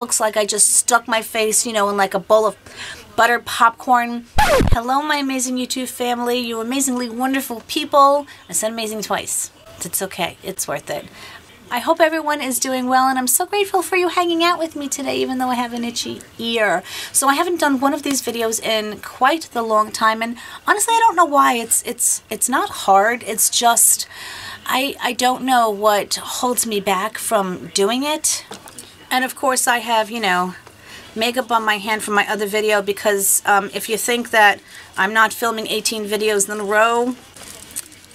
Looks like I just stuck my face, you know, in like a bowl of buttered popcorn. Hello, my amazing YouTube family. You amazingly wonderful people. I said amazing twice. It's okay. It's worth it. I hope everyone is doing well, and I'm so grateful for you hanging out with me today, even though I have an itchy ear. So I haven't done one of these videos in quite the long time, and honestly, I don't know why. It's not hard. It's just I don't know what holds me back from doing it. And of course, I have, you know, makeup on my hand from my other video because if you think that I'm not filming 18 videos in a row,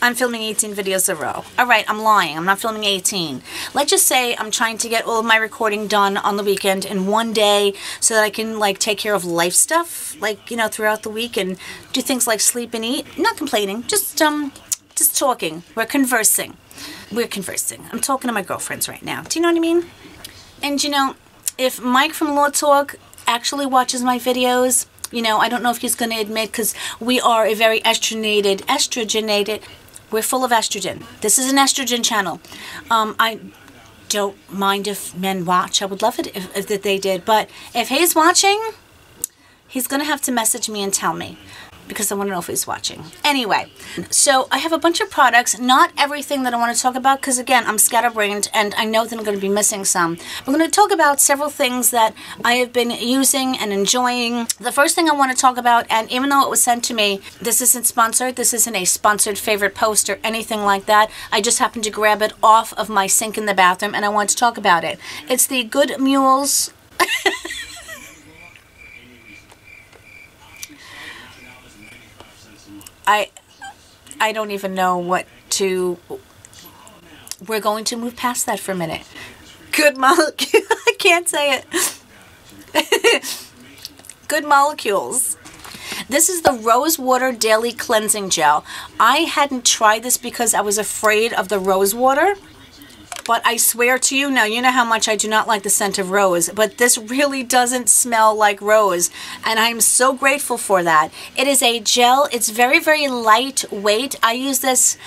I'm filming 18 videos in a row. Alright, I'm lying. I'm not filming 18. Let's just say I'm trying to get all of my recording done on the weekend in one day so that I can, like, take care of life stuff, like, you know, throughout the week and do things like sleep and eat. I'm not complaining. Just talking. We're conversing. We're conversing. I'm talking to my girlfriends right now. Do you know what I mean? And, you know, if Mike from Law Talk actually watches my videos, you know, I don't know if he's going to admit, because we are a very estrogenated, we're full of estrogen. This is an estrogen channel. I don't mind if men watch. I would love it if they did. But if he's watching, he's going to have to message me and tell me, because I want to know if he's watching. Anyway, so I have a bunch of products, not everything that I want to talk about, because again, I'm scatterbrained and I know that I'm going to be missing some. I'm going to talk about several things that I have been using and enjoying. The first thing I want to talk about, and even though it was sent to me, this isn't sponsored, this isn't a sponsored favorite post or anything like that. I just happened to grab it off of my sink in the bathroom and I want to talk about it. It's the Good Mules I don't even know what to... We're going to move past that for a minute. Good molecule. I can't say it. Good Molecules. This is the Rosewater Daily Cleansing Gel. I hadn't tried this because I was afraid of the rosewater. But I swear to you now, you know how much I do not like the scent of rose, but this really doesn't smell like rose, and I'm so grateful for that. It is a gel. It's very, very lightweight. I use this,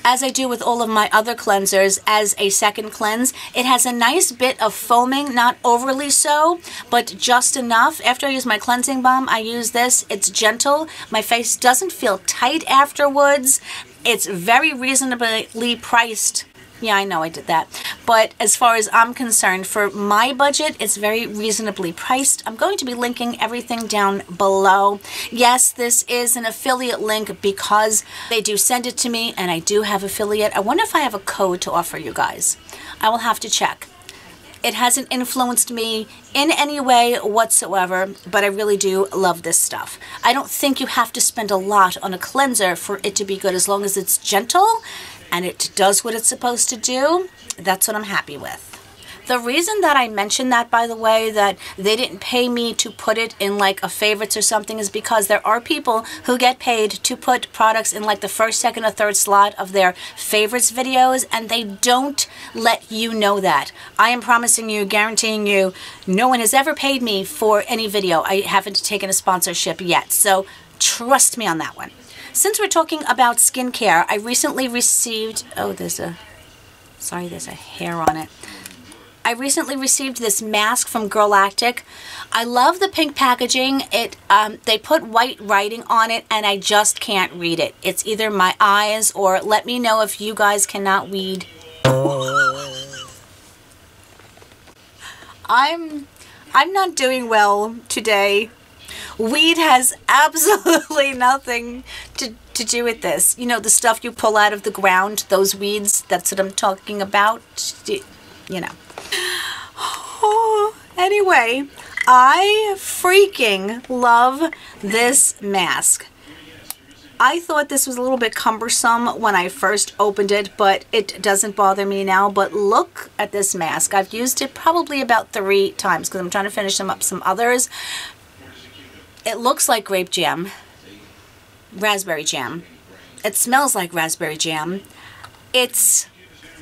as I do with all of my other cleansers, as a second cleanse. It has a nice bit of foaming, not overly so, but just enough. After I use my cleansing balm, I use this. It's gentle. My face doesn't feel tight afterwards. It's very reasonably priced. Yeah, I know I did that. But as far as I'm concerned, for my budget, it's very reasonably priced. I'm going to be linking everything down below. Yes, this is an affiliate link because they do send it to me and I do have affiliate. I wonder if I have a code to offer you guys. I will have to check. It hasn't influenced me in any way whatsoever, but I really do love this stuff. I don't think you have to spend a lot on a cleanser for it to be good, as long as it's gentle and it does what it's supposed to do. That's what I'm happy with. The reason that I mentioned that, by the way, that they didn't pay me to put it in like a favorites or something, is because there are people who get paid to put products in like the first, second, or third slot of their favorites videos, and they don't let you know that. I am promising you, guaranteeing you, no one has ever paid me for any video. I haven't taken a sponsorship yet, so trust me on that one. Since we're talking about skincare, I recently received... Oh, there's a hair on it. I recently received this mask from Girlactik. I love the pink packaging. They put white writing on it and I just can't read it. It's either my eyes, or let me know if you guys cannot read. I'm not doing well today. Weed has absolutely nothing to do with this. You know, the stuff you pull out of the ground, those weeds, that's what I'm talking about. You know. Anyway, I freaking love this mask. I thought this was a little bit cumbersome when I first opened it, but it doesn't bother me now. But look at this mask. I've used it probably about 3 times because I'm trying to finish up some others. It looks like grape jam, raspberry jam. It smells like raspberry jam. It's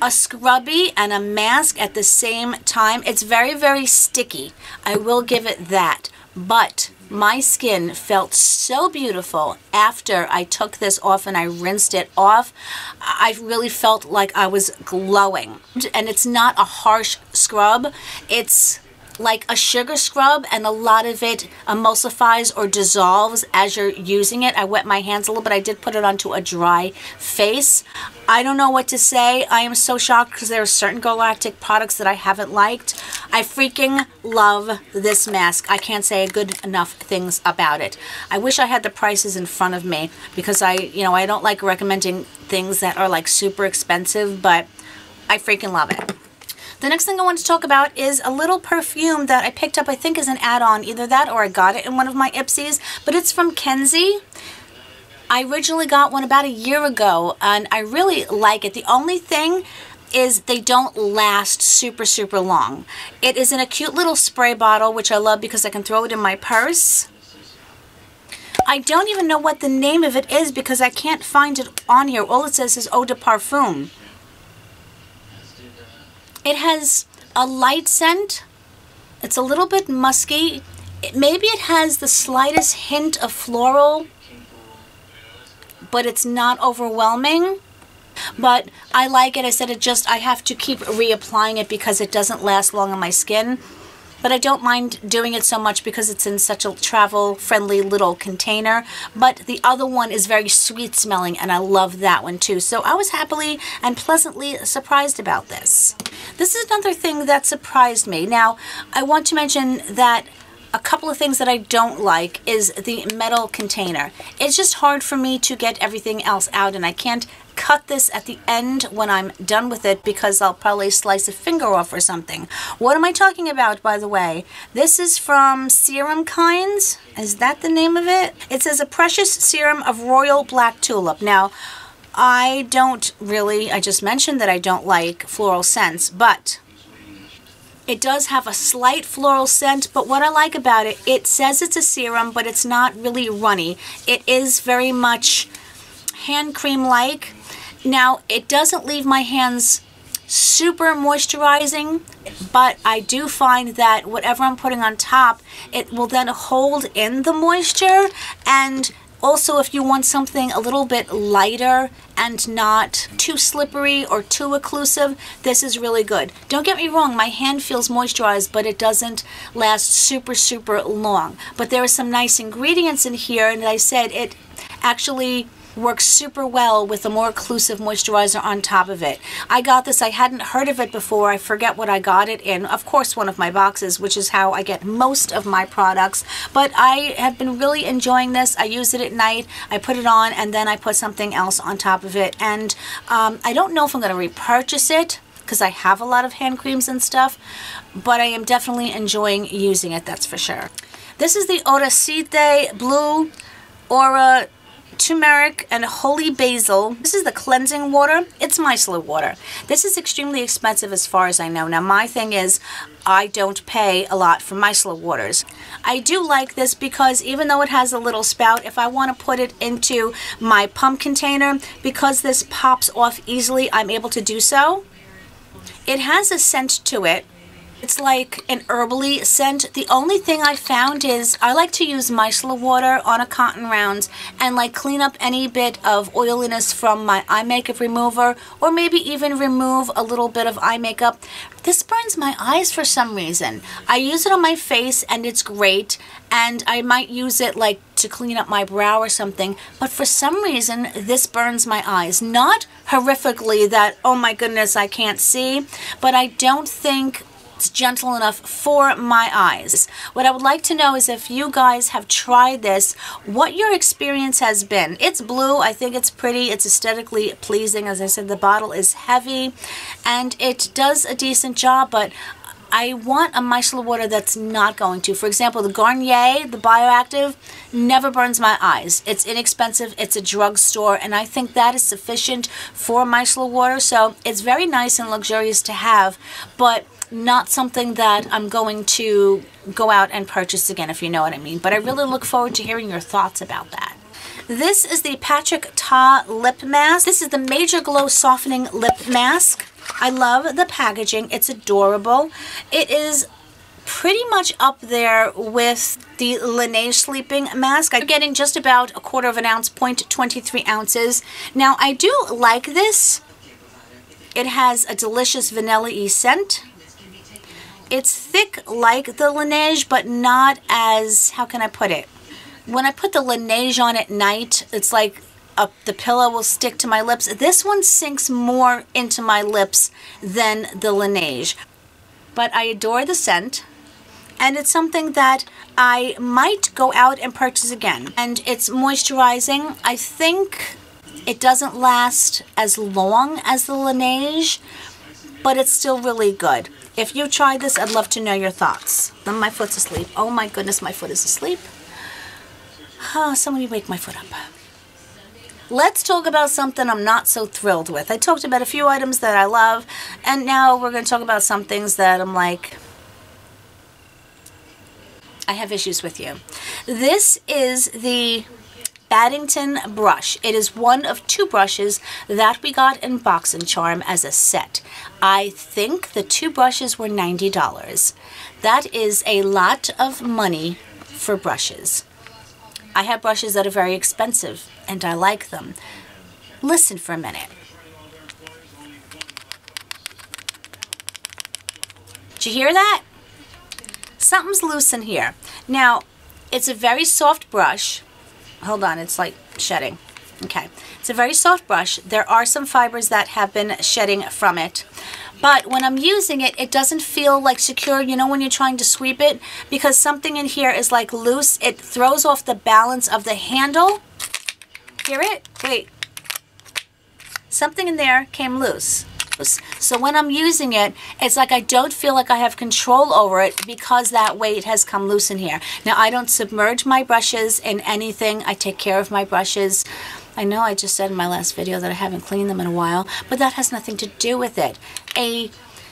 a scrubby and a mask at the same time. It's very, very sticky. I will give it that. But my skin felt so beautiful after I took this off and I rinsed it off. I really felt like I was glowing. And it's not a harsh scrub. It's like a sugar scrub, and a lot of it emulsifies or dissolves as you're using it. I wet my hands a little bit. I did put it onto a dry face. I don't know what to say. I am so shocked because there are certain Girlactik products that I haven't liked. I freaking love this mask. I can't say good enough things about it. I wish I had the prices in front of me because I don't like recommending things that are like super expensive, but I freaking love it. The next thing I want to talk about is a little perfume that I picked up, I think as an add-on, either that or I got it in one of my Ipsies, but it's from Kensie. I originally got one about a year ago, and I really like it. The only thing is they don't last super, super long. It is in a cute little spray bottle, which I love because I can throw it in my purse. I don't even know what the name of it is because I can't find it on here. All it says is Eau de Parfum. It has a light scent. It's a little bit musky. Maybe it has the slightest hint of floral, but it's not overwhelming. But I like it. I said I have to keep reapplying it because it doesn't last long on my skin. But I don't mind doing it so much because it's in such a travel-friendly little container. But the other one is very sweet smelling, and I love that one too. So I was happily and pleasantly surprised about this. This is another thing that surprised me. Now, I want to mention that a couple of things that I don't like is the metal container. It's just hard for me to get everything else out, and I can't cut this at the end when I'm done with it because I'll probably slice a finger off or something. What am I talking about, by the way? This is from Serumkind. Is that the name of it? It says a precious serum of royal black tulip. Now, I just mentioned that I don't like floral scents, but it does have a slight floral scent, but what I like about it, it says it's a serum, but it's not really runny. It is very much hand cream-like. Now, it doesn't leave my hands super moisturizing, but I do find that whatever I'm putting on top, it will then hold in the moisture. And also, if you want something a little bit lighter and not too slippery or too occlusive, this is really good. Don't get me wrong, my hand feels moisturized, but it doesn't last super, super long. But there are some nice ingredients in here, and as I said, it actually works super well with a more occlusive moisturizer on top of it. I got this, I hadn't heard of it before. I forget what I got it in. Of course, one of my boxes, which is how I get most of my products. But I have been really enjoying this. I use it at night. I put it on and then I put something else on top of it. And I don't know if I'm going to repurchase it because I have a lot of hand creams and stuff, but I am definitely enjoying using it, that's for sure. This is the odacite, blue, aura, turmeric, and holy basil. This is the cleansing water. It's micellar water. This is extremely expensive as far as I know. Now, my thing is I don't pay a lot for micellar waters. I do like this because even though it has a little spout, if I want to put it into my pump container, because this pops off easily, I'm able to do so. It has a scent to it. It's like an herbally scent. The only thing I found is I like to use micellar water on a cotton round and like clean up any bit of oiliness from my eye makeup remover, or maybe even remove a little bit of eye makeup. This burns my eyes for some reason. I use it on my face and it's great, and I might use it like to clean up my brow or something, but for some reason this burns my eyes. Not horrifically that, oh my goodness, I can't see, but I don't think it's gentle enough for my eyes. What I would like to know is if you guys have tried this, what your experience has been. It's blue. I think it's pretty. It's aesthetically pleasing. As I said, the bottle is heavy and it does a decent job, but I want a micellar water that's not going to. For example, the Garnier, the Bioactive, never burns my eyes. It's inexpensive. It's a drugstore, and I think that is sufficient for micellar water. So it's very nice and luxurious to have, but not something that I'm going to go out and purchase again, if you know what I mean. But I really look forward to hearing your thoughts about that. This is the Patrick Ta Lip Mask. This is the Major Glow Softening Lip Mask. I love the packaging. It's adorable. It is pretty much up there with the Laniege Sleeping Mask. I'm getting just about 1/4 ounce, 0.23 ounces. Now, I do like this. It has a delicious vanilla-y scent. It's thick like the Laniege, but not as, how can I put it? When I put the Laniege on at night, it's like the pillow will stick to my lips. This one sinks more into my lips than the Laniege. But I adore the scent, and it's something that I might go out and purchase again. And it's moisturizing. I think it doesn't last as long as the Laniege, but it's still really good. If you tried this, I'd love to know your thoughts. Then my foot's asleep. Oh my goodness, my foot is asleep. Oh, somebody wake my foot up. Let's talk about something I'm not so thrilled with. I talked about a few items that I love, and now we're going to talk about some things that I'm like, I have issues with you. This is the Irvington brush. It is one of 2 brushes that we got in Box and Charm as a set. I think the 2 brushes were $90. That is a lot of money for brushes. I have brushes that are very expensive, and I like them. Listen for a minute. Did you hear that? Something's loose in here. Now, it's a very soft brush. Hold on, it's like shedding. Okay, it's a very soft brush. There are some fibers that have been shedding from it. But when I'm using it, it doesn't feel like secure, you know, when you're trying to sweep it, because something in here is like loose. It throws off the balance of the handle. Hear it? Wait. Something in there came loose. So when I'm using it, it's like I don't feel like I have control over it because that weight has come loose in here. Now, I don't submerge my brushes in anything. I take care of my brushes. I know I just said in my last video that I haven't cleaned them in a while, but that has nothing to do with it. A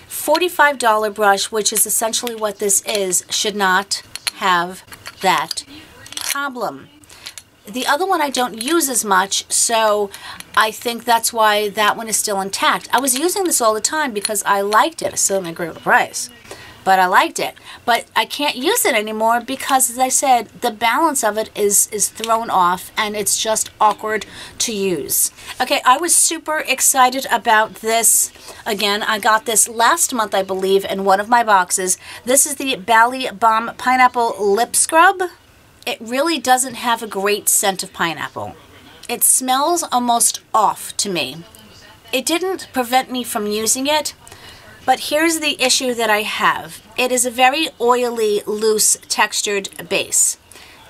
$45 brush, which is essentially what this is, should not have that problem. The other one I don't use as much, so I think that's why that one is still intact. I was using this all the time because I liked it. I still didn't agree with the price, but I liked it. But I can't use it anymore because, as I said, the balance of it is thrown off, and it's just awkward to use. Okay, I was super excited about this. Again, I got this last month, I believe, in one of my boxes. This is the Bally Balm Pineapple Lip Scrub. It really doesn't have a great scent of pineapple. It smells almost off to me. It didn't prevent me from using it, but here's the issue that I have. It is a very oily, loose, textured base.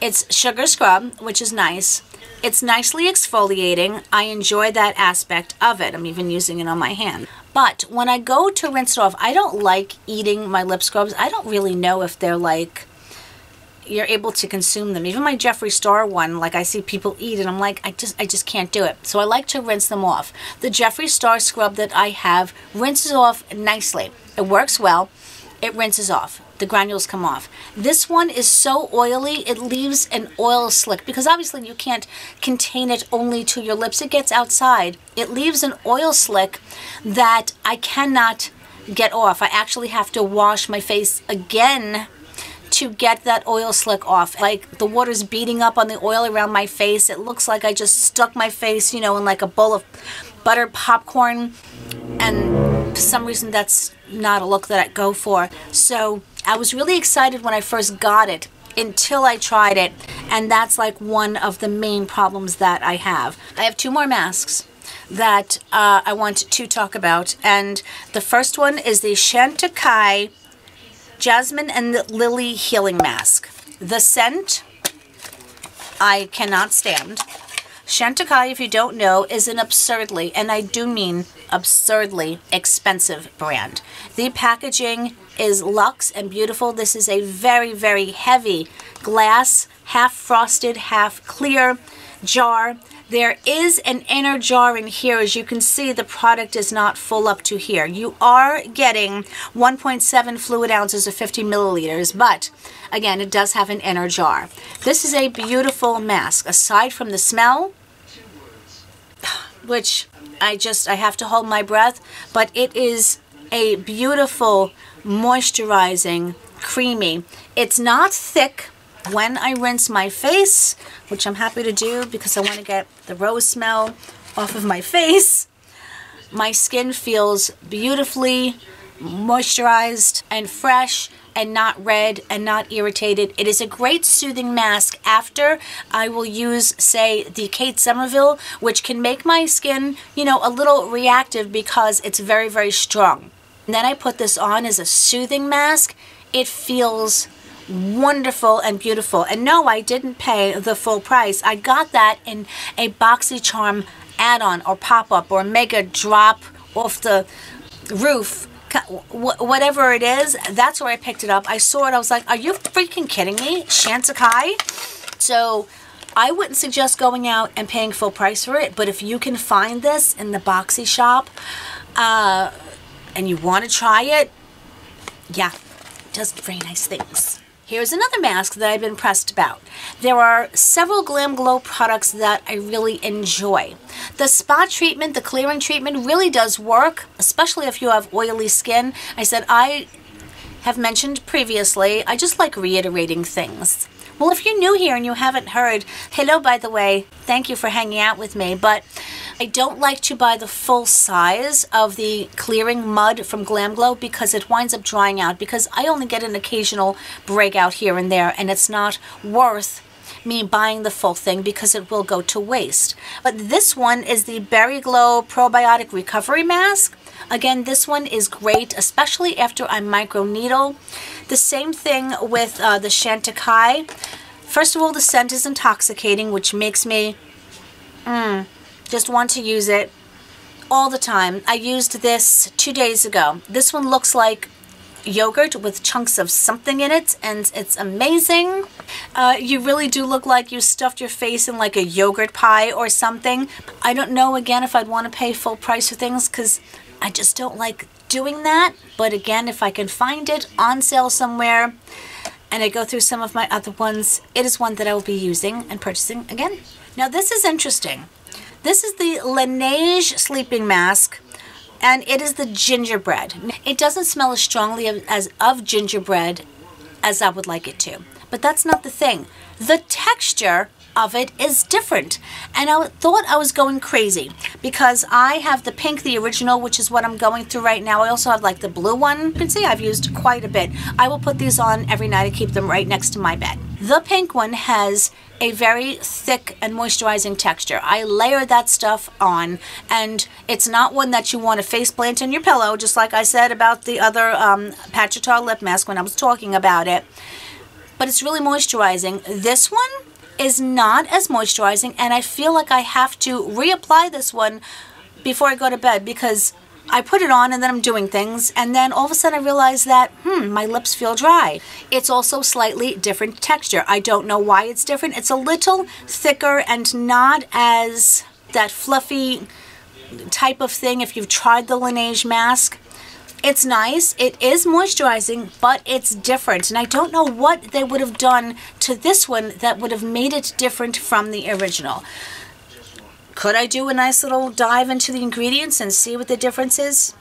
It's sugar scrub, which is nice. It's nicely exfoliating. I enjoy that aspect of it. I'm even using it on my hand. But when I go to rinse it off, I don't like eating my lip scrubs. I don't really know if they're like, you're able to consume them. Even my Jeffree Star one, like I see people eat it, I'm like, I just can't do it. So I like to rinse them off. The Jeffree Star scrub that I have rinses off nicely. It works well. It rinses off. The granules come off. This one is so oily, it leaves an oil slick, because obviously you can't contain it only to your lips. It gets outside. It leaves an oil slick that I cannot get off. I actually have to wash my face again to get that oil slick off. Like the water's beating up on the oil around my face. It looks like I just stuck my face, you know, in like a bowl of buttered popcorn, and for some reason that's not a look that I go for. So I was really excited when I first got it until I tried it, and that's like one of the main problems that I have. I have 2 more masks that I want to talk about, and the first one is the Chantecaille Jasmine and Lilly Healing Mask. The scent, I cannot stand. Chantecaille, if you don't know, is an absurdly, and I do mean absurdly, expensive brand. The packaging is luxe and beautiful. This is a very, very heavy glass, half frosted, half clear jar. There is an inner jar in here. As you can see, the product is not full up to here. You are getting 1.7 fluid ounces of 50 milliliters, but again, it does have an inner jar. This is a beautiful mask. Aside from the smell, which I have to hold my breath, but it is a beautiful, moisturizing, creamy. It's not thick. When I rinse my face, which I'm happy to do because I want to get the rose smell off of my face, my skin feels beautifully moisturized and fresh and not red and not irritated. It is a great soothing mask after I will use, say, the Kate Somerville, which can make my skin, you know, a little reactive because it's very, very strong. And then I put this on as a soothing mask. It feels wonderful and beautiful. And no, I didn't pay the full price. I got that in a BoxyCharm add-on or pop-up or mega drop off the roof, whatever it is. That's where I picked it up. I saw it, I was like, are you freaking kidding me? Chantecaille? So I wouldn't suggest going out and paying full price for it, but if you can find this in the Boxy shop and you want to try it, yeah, it does very nice things. Here's another mask that I've been impressed about. There are several Glamglow products that I really enjoy. The spa treatment, the clearing treatment really does work, especially if you have oily skin. I said I have mentioned previously, I just like reiterating things. Well, if you're new here and you haven't heard, hello, by the way, thank you for hanging out with me, but I don't like to buy the full size of the clearing mud from Glamglow because it winds up drying out, because I only get an occasional breakout here and there, and it's not worth me buying the full thing because it will go to waste. But this one is the BRIGHTEN Probiotic Recovery Mask. Again, this one is great, especially after I microneedle. The same thing with the Chantecaille. First of all, the scent is intoxicating, which makes me just want to use it all the time. I used this 2 days ago. This one looks like yogurt with chunks of something in it, and it's amazing. You really do look like you stuffed your face in like a yogurt pie or something. I don't know, again, if I'd want to pay full price for things because I just don't like doing that. But again, if I can find it on sale somewhere and I go through some of my other ones, it is one that I will be using and purchasing again. Now this is interesting. This is the Laniege sleeping mask, and it is the gingerbread. It doesn't smell as strongly as of gingerbread as I would like it to, but that's not the thing. The texture of it is different, and I thought I was going crazy because I have the pink, the original, which is what I'm going through right now. I also have like the blue one. You can see I've used quite a bit. I will put these on every night and keep them right next to my bed. The pink one has a very thick and moisturizing texture. I layer that stuff on, and it's not one that you want to face plant in your pillow, just like I said about the other Patch lip mask when I was talking about it. But it's really moisturizing. This one is not as moisturizing, and I feel like I have to reapply this one before I go to bed because I put it on and then I'm doing things, and then all of a sudden I realize that, my lips feel dry. It's also slightly different texture. I don't know why it's different. It's a little thicker and not as that fluffy type of thing if you've tried the Laniege mask. It's nice, it is moisturizing, but it's different. And I don't know what they would have done to this one that would have made it different from the original. Could I do a nice little dive into the ingredients and see what the difference is?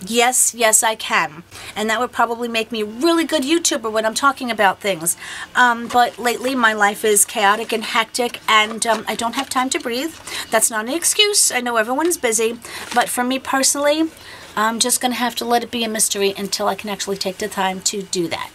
Yes, yes, I can. And that would probably make me a really good YouTuber when I'm talking about things. But lately my life is chaotic and hectic, and I don't have time to breathe. That's not an excuse. I know everyone is busy. But for me personally, I'm just going to have to let it be a mystery until I can actually take the time to do that.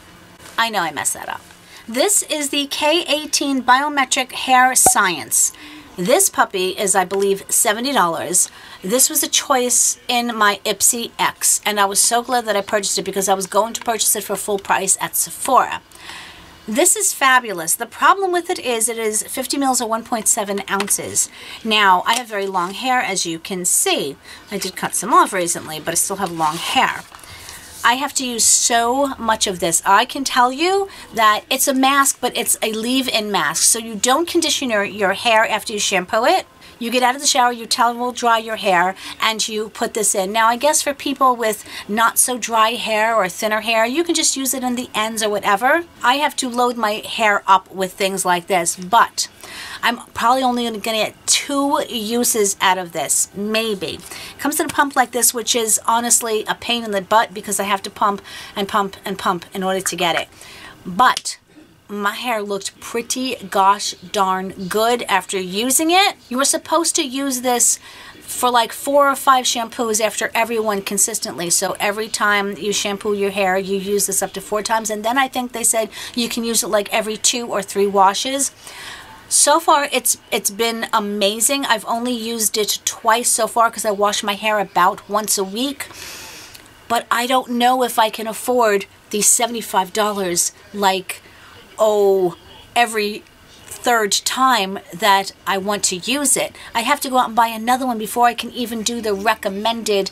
I know I messed that up. This is the K18 Biometric Hair Science. This puppy is, I believe, $70. This was a choice in my Ipsy X, and I was so glad that I purchased it because I was going to purchase it for full price at Sephora. This is fabulous. The problem with it is 50 mils or 1.7 ounces. Now, I have very long hair, as you can see. I did cut some off recently, but I still have long hair. I have to use so much of this. I can tell you that it's a mask, but it's a leave-in mask. So you don't condition your hair after you shampoo it. You get out of the shower, you towel dry your hair, and you put this in. Now, I guess for people with not so dry hair or thinner hair, you can just use it in the ends or whatever. I have to load my hair up with things like this, but I'm probably only going to get 2 uses out of this, maybe. It comes in a pump like this, which is honestly a pain in the butt because I have to pump and pump and pump in order to get it. But my hair looked pretty gosh darn good after using it. You were supposed to use this for like 4 or 5 shampoos after every one consistently. So every time you shampoo your hair, you use this up to 4 times. And then I think they said you can use it like every 2 or 3 washes. So far, it's been amazing. I've only used it twice so far because I wash my hair about once a week. But I don't know if I can afford these $75 like, oh, every 3rd time that I want to use it. I have to go out and buy another one before I can even do the recommended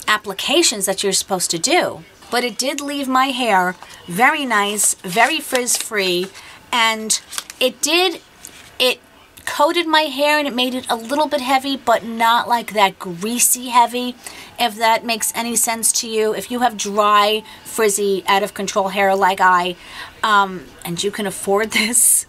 applications that you're supposed to do. But it did leave my hair very nice, very frizz-free, and it coated my hair and it made it a little bit heavy, but not like that greasy heavy, if that makes any sense to you. If you have dry, frizzy, out of control hair like I, and you can afford this,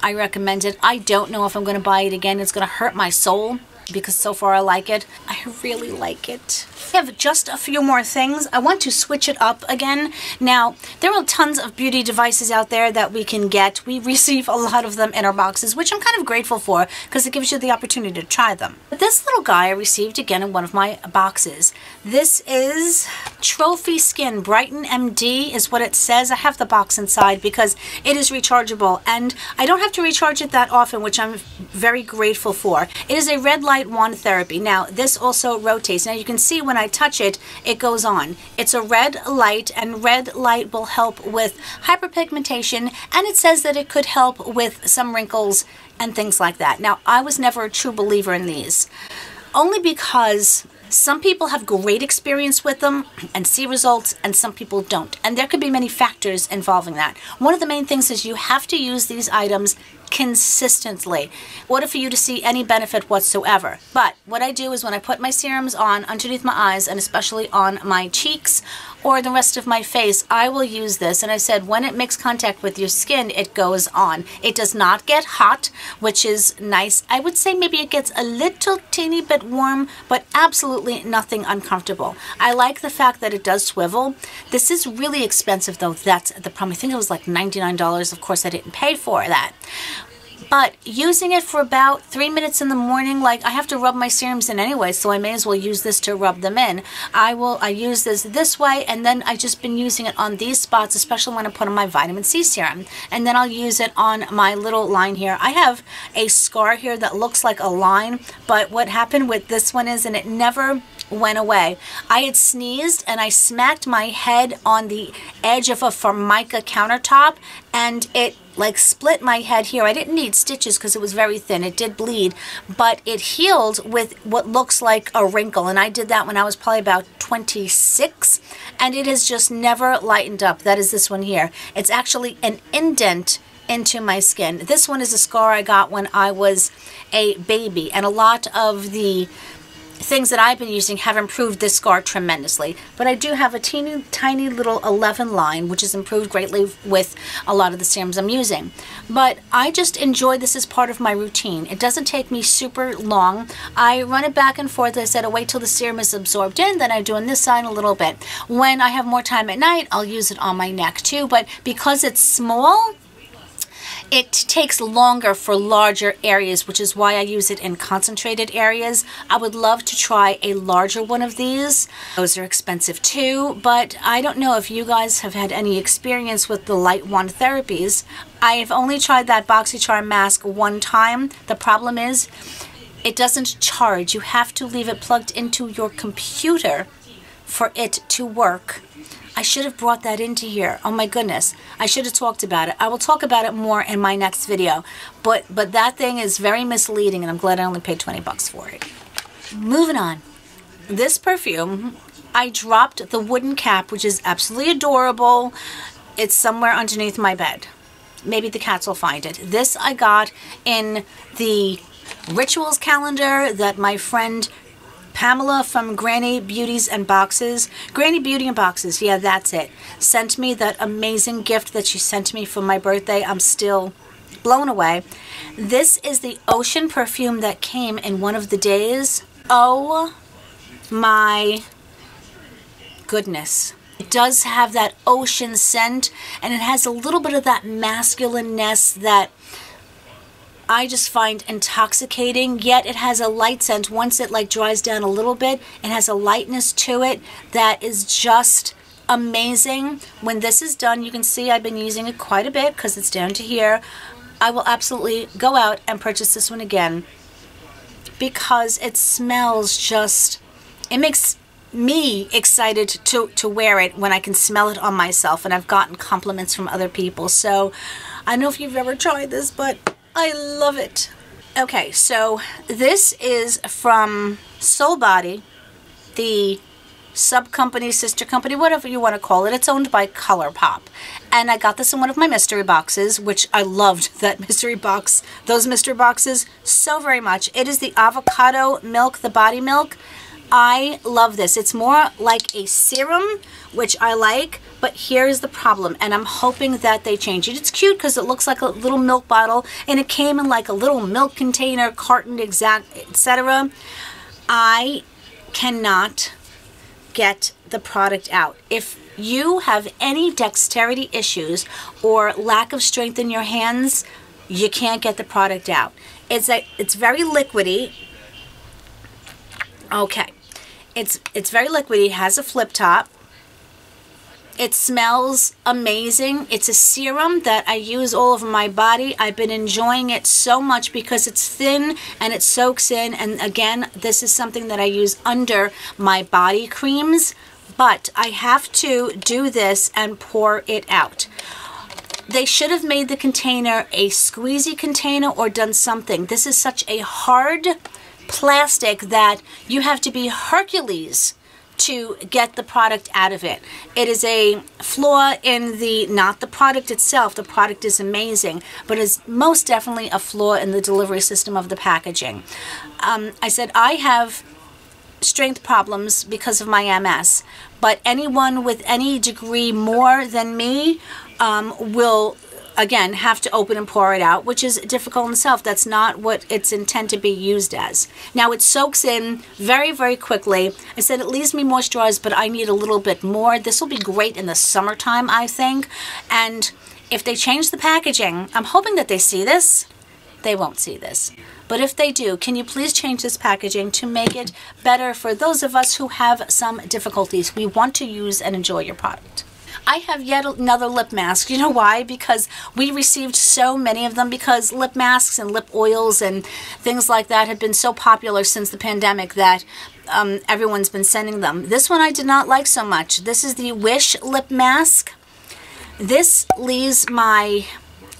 I recommend it. I don't know if I'm going to buy it again. It's going to hurt my soul because so far I like it. I really like it. I have just a few more things. I want to switch it up again. Now, there are tons of beauty devices out there that we can get. We receive a lot of them in our boxes, which I'm kind of grateful for because it gives you the opportunity to try them. But this little guy I received again in one of my boxes. This is Trophy Skin Brighten MD is what it says. I have the box inside because it is rechargeable and I don't have to recharge it that often, which I'm very grateful for. It is a red light wand therapy. Now, this also rotates. Now, you can see when I touch it, it goes on. It's a red light, and red light will help with hyperpigmentation, and it says that it could help with some wrinkles and things like that. Now, I was never a true believer in these, only because some people have great experience with them and see results, and some people don't. And there could be many factors involving that. One of the main things is you have to use these items consistently in order for you to see any benefit whatsoever. But what I do is when I put my serums on underneath my eyes, and especially on my cheeks or the rest of my face, I will use this. And I said when it makes contact with your skin, it goes on. It does not get hot, which is nice. I would say maybe it gets a little teeny bit warm, but absolutely nothing uncomfortable. I like the fact that it does swivel. This is really expensive though. That's the problem. I think it was like $99. Of course, I didn't pay for that. But using it for about 3 minutes in the morning, like I have to rub my serums in anyway, so I may as well use this to rub them in. I use this way, and then I've just been using it on these spots, especially when I put on my vitamin C serum. And then I'll use it on my little line here. I have a scar here that looks like a line, but what happened with this one is, and it never went away. I had sneezed and I smacked my head on the edge of a Formica countertop, and it like split my head here. I didn't need stitches because it was very thin. It did bleed, but it healed with what looks like a wrinkle, and I did that when I was probably about 26, and it has just never lightened up. That is this one here. It's actually an indent into my skin. This one is a scar I got when I was a baby, and a lot of the things that I've been using have improved this scar tremendously. But I do have a teeny tiny little 11 line, which has improved greatly with a lot of the serums I'm using. But I just enjoy this as part of my routine. It doesn't take me super long. I run it back and forth. I said, I'll wait till the serum is absorbed in, then I do on this side a little bit. When I have more time at night, I'll use it on my neck too. But because it's small, it takes longer for larger areas, which is why I use it in concentrated areas. I would love to try a larger one of these. Those are expensive too, but I don't know if you guys have had any experience with the light wand therapies. I've only tried that BoxyCharm mask one time. The problem is it doesn't charge. You have to leave it plugged into your computer for it to work. I should have brought that into here. Oh my goodness. I should have talked about it. I will talk about it more in my next video. But that thing is very misleading, and I'm glad I only paid 20 bucks for it. Moving on. This perfume, I dropped the wooden cap, which is absolutely adorable. It's somewhere underneath my bed. Maybe the cats will find it. This I got in the rituals calendar that my friend Pamela from Granny Beauties and Boxes, Granny Beauty and Boxes, yeah, that's it, sent me that amazing gift that she sent me for my birthday. I'm still blown away. This is the ocean perfume that came in one of the days. Oh my goodness. It does have that ocean scent, and it has a little bit of that masculineness that I just find intoxicating, yet it has a light scent. Once it like dries down a little bit, it has a lightness to it that is just amazing. When this is done, you can see I've been using it quite a bit because it's down to here. I will absolutely go out and purchase this one again because it smells just, it makes me excited to wear it when I can smell it on myself, and I've gotten compliments from other people. So I don't know if you've ever tried this, but I love it. Okay, so this is from Soul Body, the sub-company, sister company, whatever you want to call it. It's owned by ColourPop. And I got this in one of my mystery boxes, which I loved that mystery box, those mystery boxes so very much. It is the avocado milk, the body milk. I love this. It's more like a serum, which I like, but here's the problem, and I'm hoping that they change it. It's cute because it looks like a little milk bottle, and it came in like a little milk container, carton, etc. I cannot get the product out. If you have any dexterity issues or lack of strength in your hands, you can't get the product out. It's very liquidy. Okay. It's very liquidy. It has a flip top. It smells amazing. It's a serum that I use all over my body. I've been enjoying it so much because it's thin and it soaks in. And again, this is something that I use under my body creams, but I have to do this and pour it out. They should have made the container a squeezy container or done something. This is such a hard plastic that you have to be Hercules to get the product out of it. It is a flaw in the, not the product itself, the product is amazing, but is most definitely a flaw in the delivery system of the packaging. I said I have strength problems because of my MS, but anyone with any degree more than me will again have to open and pour it out, which is difficult in itself. That's not what it's intended to be used as. Now it soaks in very, very quickly. I said it leaves me moisturized, but I need a little bit more. This will be great in the summertime, I think. And if they change the packaging, I'm hoping that they see this. They won't see this. But if they do, can you please change this packaging to make it better for those of us who have some difficulties? We want to use and enjoy your product. I have yet another lip mask. You know why? Because we received so many of them, because lip masks and lip oils and things like that have been so popular since the pandemic that everyone's been sending them. This one I did not like so much. This is the Whish lip mask. This leaves my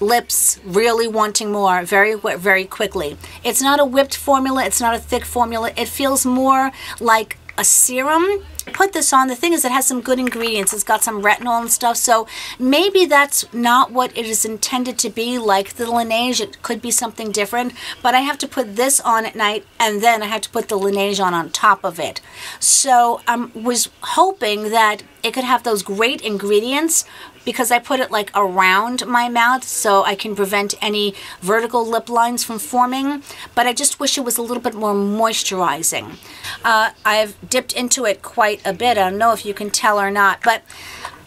lips really wanting more very, very quickly. It's not a whipped formula. It's not a thick formula. It feels more like a serum. Put this on. The thing is, it has some good ingredients. It's got some retinol and stuff, so maybe that's not what it is intended to be. Like the Laniege, it could be something different, but I have to put this on at night, and then I have to put the Laniege on top of it. So I was hoping that it could have those great ingredients, because I put it like around my mouth so I can prevent any vertical lip lines from forming, but I just wish it was a little bit more moisturizing. I've dipped into it quite a bit. I don't know if you can tell or not, but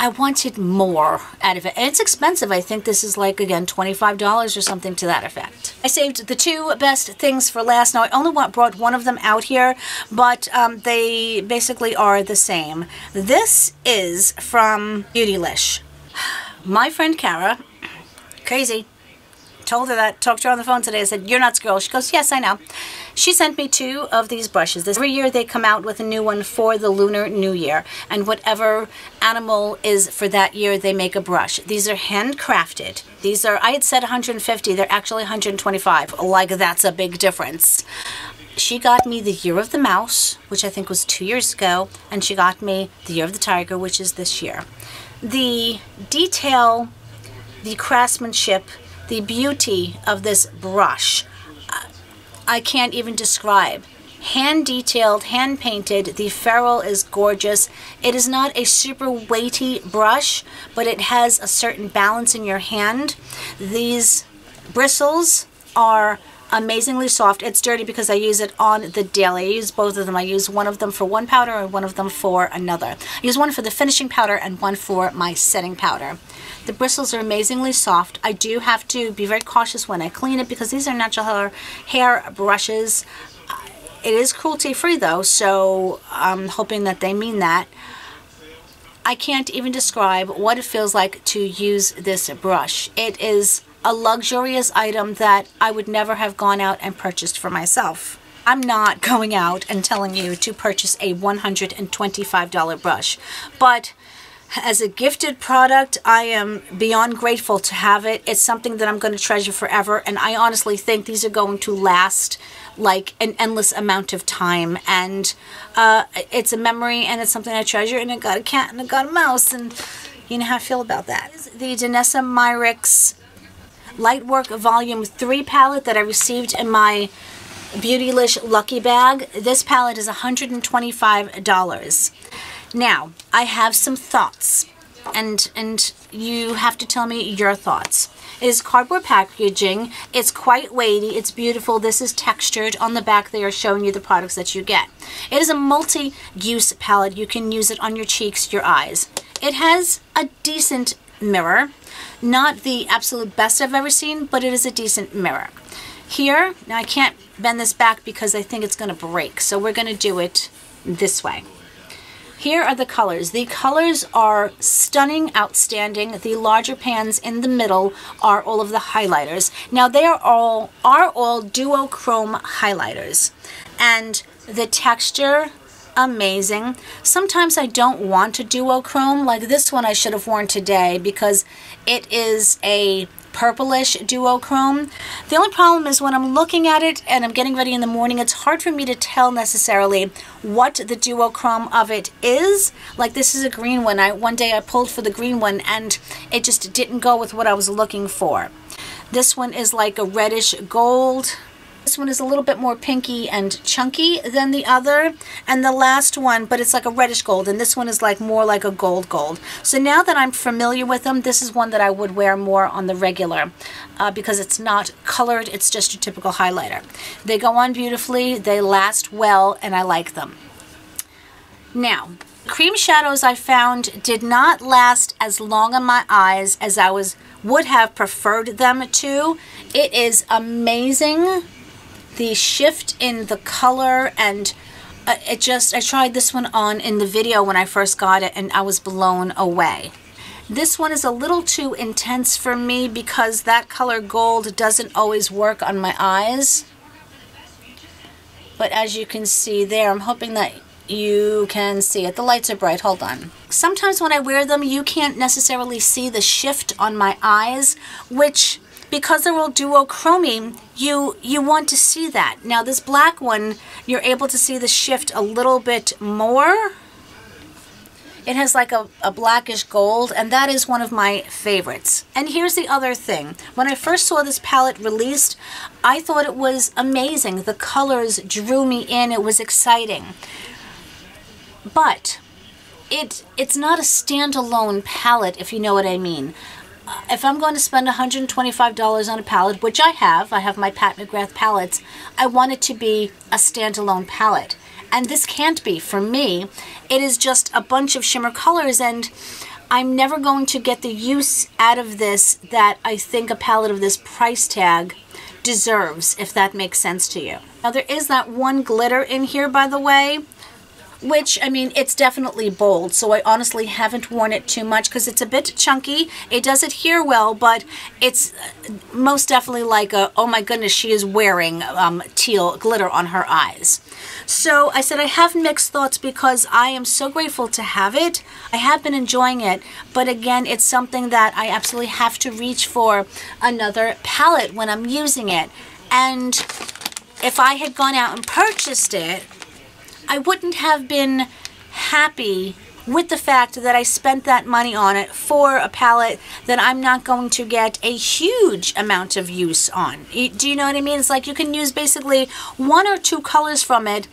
I wanted more out of it. And it's expensive. I think this is like, again, $25 or something to that effect. I saved the two best things for last. Now, I only brought one of them out here, but they basically are the same. This is from Beautylish. My friend Kara, crazy, told her that, talked to her on the phone today. I said, "You're nuts, girl." She goes, "Yes, I know." She sent me two of these brushes. Every year they come out with a new one for the Lunar New Year. And whatever animal is for that year, they make a brush. These are handcrafted. These are, I had said 150, they're actually 125. Like, that's a big difference. She got me the Year of the Mouse, which I think was 2 years ago. And she got me the Year of the Tiger, which is this year. The detail, the craftsmanship, the beauty of this brush, I can't even describe. Hand detailed, hand painted. The ferrule is gorgeous. It is not a super weighty brush, but it has a certain balance in your hand. These bristles are amazingly soft. It's dirty because I use it on the daily. I use both of them. I use one of them for one powder and one of them for another. I use one for the finishing powder and one for my setting powder. The bristles are amazingly soft. I do have to be very cautious when I clean it because these are natural hair brushes. It is cruelty-free though, so I'm hoping that they mean that. I can't even describe what it feels like to use this brush. It is a luxurious item that I would never have gone out and purchased for myself. I'm not going out and telling you to purchase a $125 brush, but as a gifted product, I am beyond grateful to have it. It's something that I'm going to treasure forever, and I honestly think these are going to last like an endless amount of time, and it's a memory and it's something I treasure, and I got a cat and I got a mouse, and you know how I feel about that. The Danessa Myricks Lightwork Volume 3 palette that I received in my Beautylish Lucky Bag. This palette is $125. Now, I have some thoughts, and you have to tell me your thoughts. It is cardboard packaging. It's quite weighty. It's beautiful. This is textured. On the back, they are showing you the products that you get. It is a multi-use palette. You can use it on your cheeks, your eyes. It has a decent mirror. Not the absolute best I've ever seen, but it is a decent mirror. Here, now I can't bend this back because I think it's going to break, so we're going to do it this way. Here are the colors. The colors are stunning, outstanding. The larger pans in the middle are all of the highlighters. Now they are all duochrome highlighters, and the texture, amazing. Sometimes I don't want a duochrome, like this one I should have worn today because it is a purplish duochrome. The only problem is when I'm looking at it and I'm getting ready in the morning, it's hard for me to tell necessarily what the duochrome of it is. Like this is a green one. One day I pulled for the green one and it just didn't go with what I was looking for. This one is like a reddish gold. This one is a little bit more pinky and chunky than the other, and the last one, but it's like a reddish gold, and this one is like more like a gold. So now that I'm familiar with them, this is one that I would wear more on the regular because it's not colored, it's just a typical highlighter. They go on beautifully, they last well, and I like them. Now, cream shadows I found did not last as long on my eyes as I would have preferred them to. It is amazing. The shift in the color, and I tried this one on in the video when I first got it and I was blown away. This one is a little too intense for me because that color gold doesn't always work on my eyes. But as you can see there, I'm hoping that you can see it. The lights are bright. Hold on. Sometimes when I wear them, you can't necessarily see the shift on my eyes, which because they're all duochrome, you want to see that. Now this black one, you're able to see the shift a little bit more. It has like a blackish gold, and that is one of my favorites. And here's the other thing. When I first saw this palette released, I thought it was amazing. The colors drew me in. It was exciting. But it's not a standalone palette, if you know what I mean. If I'm going to spend $125 on a palette, which I have my Pat McGrath palettes, I want it to be a standalone palette. And this can't be for me. It is just a bunch of shimmer colors, and I'm never going to get the use out of this that I think a palette of this price tag deserves, if that makes sense to you. Now there is that one glitter in here, by the way, which, I mean, it's definitely bold, so I honestly haven't worn it too much because it's a bit chunky. It does adhere well, but it's most definitely like a, oh my goodness, she is wearing teal glitter on her eyes. So I said I have mixed thoughts because I am so grateful to have it. I have been enjoying it, but again, it's something that I absolutely have to reach for another palette when I'm using it. And if I had gone out and purchased it, I wouldn't have been happy with the fact that I spent that money on it for a palette that I'm not going to get a huge amount of use on. Do you know what I mean? It's like you can use basically 1 or 2 colors from it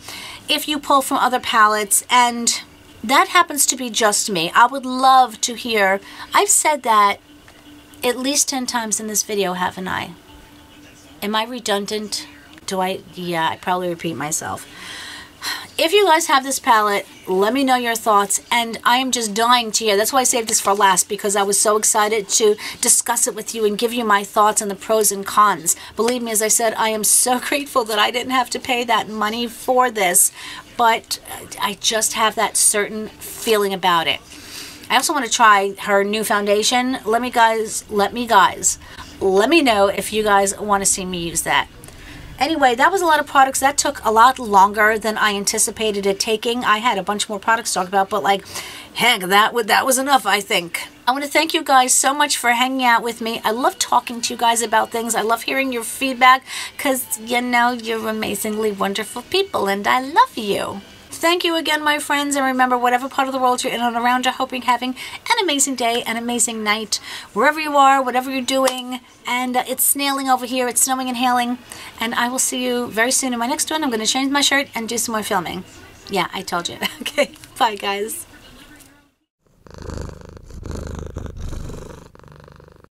if you pull from other palettes, and that happens to be just me. I would love to hear, I've said that at least 10 times in this video, haven't I? Am I redundant? Yeah, I probably repeat myself. If you guys have this palette, let me know your thoughts, and I am just dying to hear. That's why I saved this for last, because I was so excited to discuss it with you and give you my thoughts on the pros and cons. Believe me, as I said, I am so grateful that I didn't have to pay that money for this, but I just have that certain feeling about it. I also want to try her new foundation. Let me know if you guys want to see me use that. Anyway, that was a lot of products. That took a lot longer than I anticipated it taking. I had a bunch more products to talk about, but like, heck, that was enough, I think. I want to thank you guys so much for hanging out with me. I love talking to you guys about things. I love hearing your feedback because, you know, you're amazingly wonderful people, and I love you. Thank you again, my friends, and remember, whatever part of the world you're in and around, I hope you're having an amazing day, an amazing night, wherever you are, whatever you're doing. And it's snailing over here, it's snowing and hailing, and I will see you very soon in my next one. I'm going to change my shirt and do some more filming. Yeah, I told you. Okay, bye, guys.